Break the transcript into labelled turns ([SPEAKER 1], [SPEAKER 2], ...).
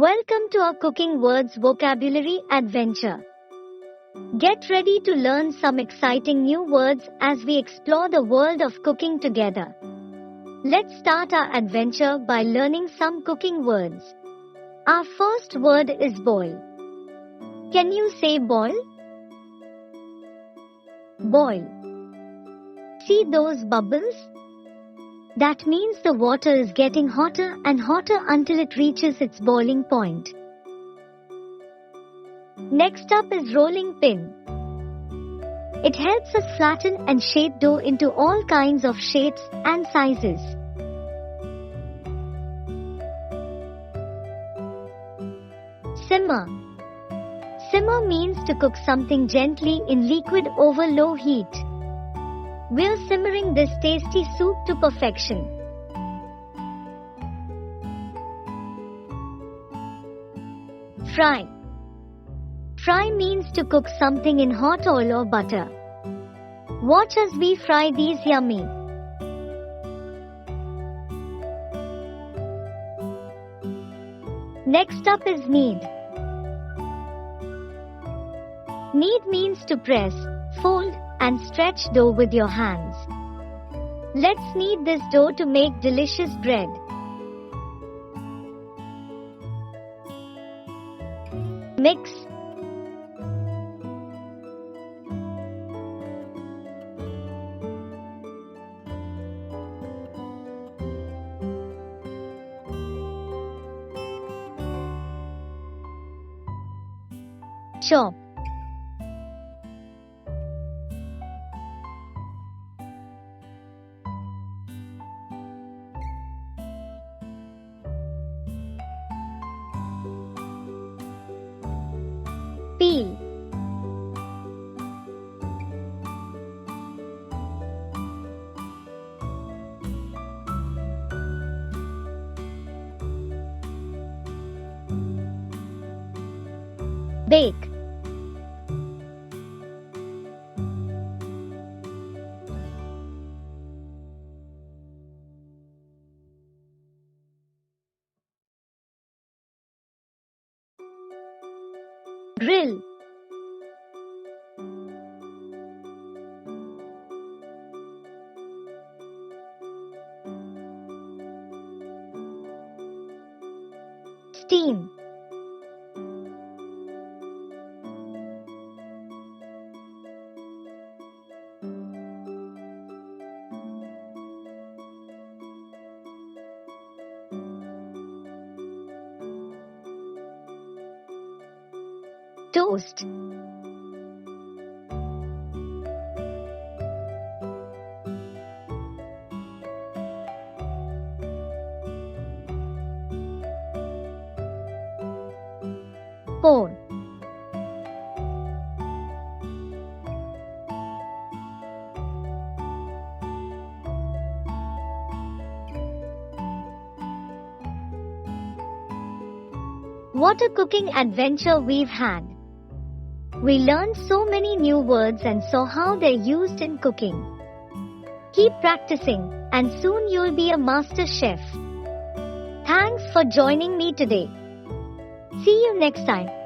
[SPEAKER 1] Welcome to our Cooking Words vocabulary adventure. Get ready to learn some exciting new words as we explore the world of cooking together. Let's start our adventure by learning some cooking words. Our first word is boil. Can you say boil? Boil. See those bubbles? That means the water is getting hotter and hotter until it reaches its boiling point. Next up is rolling pin. It helps us flatten and shape dough into all kinds of shapes and sizes. Simmer. Simmer means to cook something gently in liquid over low heat. We're simmering this tasty soup to perfection. Fry. Fry means to cook something in hot oil or butter. Watch as we fry these yummy. Next up is knead. Knead means to press, fold, and stretch dough with your hands. Let's knead this dough to make delicious bread. Mix. Chop. Peel. Bake. Grill. Steam. Toast. Pour. What a cooking adventure we've had! We learned so many new words and saw how they're used in cooking. Keep practicing, and soon you'll be a master chef. Thanks for joining me today. See you next time.